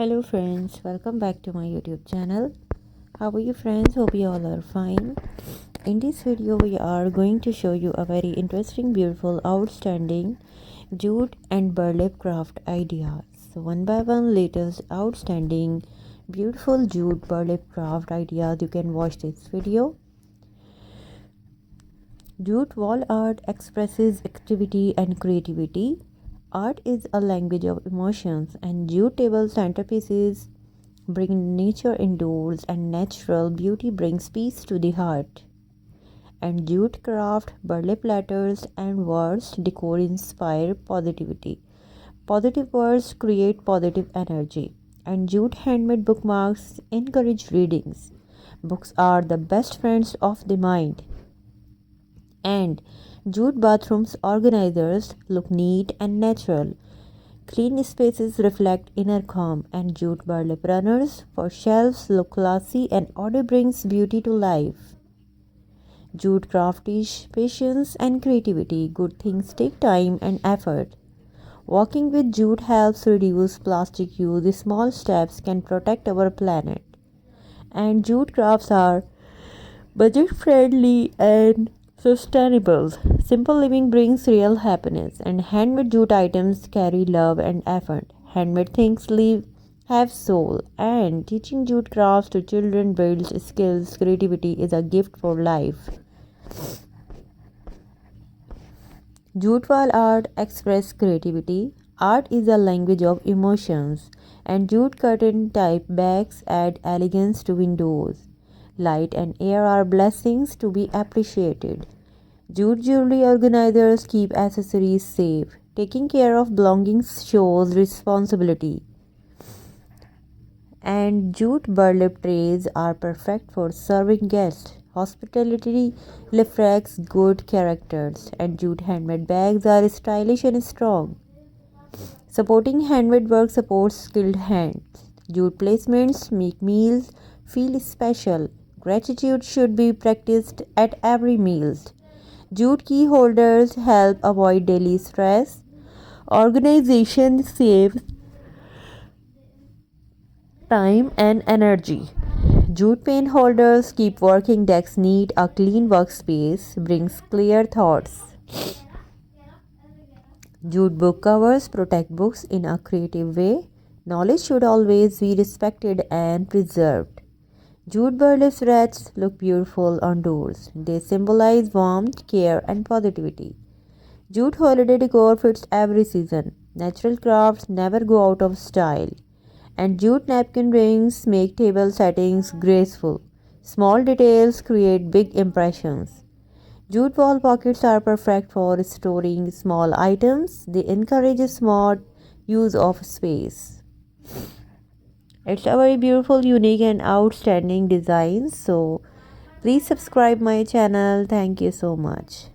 Hello friends, welcome back to my YouTube channel. How are you friends? Hope you all are fine. In this video we are going to show you a very interesting, beautiful, outstanding jute and burlap craft ideas. So one by one latest outstanding beautiful jute burlap craft ideas, you can watch this video. Jute wall art expresses activity and creativity. Art is a language of emotions, and jute table centerpieces bring nature indoors, and natural beauty brings peace to the heart. And jute craft, burlap letters, and words decor inspire positivity. Positive words create positive energy, and jute handmade bookmarks encourage readings. Books are the best friends of the mind. And jute bathrooms organizers look neat and natural. Clean spaces reflect inner calm, and jute burlap runners for shelves look classy, and order brings beauty to life. Jute craft is patience and creativity. Good things take time and effort. Walking with jute helps reduce plastic use. Small steps can protect our planet. And jute crafts are budget friendly and sustainable. Simple living brings real happiness, and handmade jute items carry love and effort. Handmade things have soul, and teaching jute crafts to children builds skills. Creativity is a gift for life. Jute wall art expresses creativity. Art is a language of emotions, and jute curtain type bags add elegance to windows. Light and air are blessings to be appreciated. Jute jewelry organizers keep accessories safe. Taking care of belongings shows responsibility. And jute burlap trays are perfect for serving guests. Hospitality reflects good characters, and jute handmade bags are stylish and strong. Supporting handmade work supports skilled hands. Jute placements make meals feel special. Gratitude should be practiced at every meal. Jute key holders help avoid daily stress. Organization saves time and energy. Jute pen holders keep working desks neat. A clean workspace brings clear thoughts. Jute book covers protect books in a creative way. Knowledge should always be respected and preserved. Jute burlap wreaths look beautiful on doors. They symbolize warmth, care, and positivity. Jute holiday decor fits every season. Natural crafts never go out of style. And jute napkin rings make table settings graceful. Small details create big impressions. Jute wall pockets are perfect for storing small items. They encourage a smart use of space. It's a very beautiful, unique, and outstanding design. So please subscribe my channel. Thank you so much.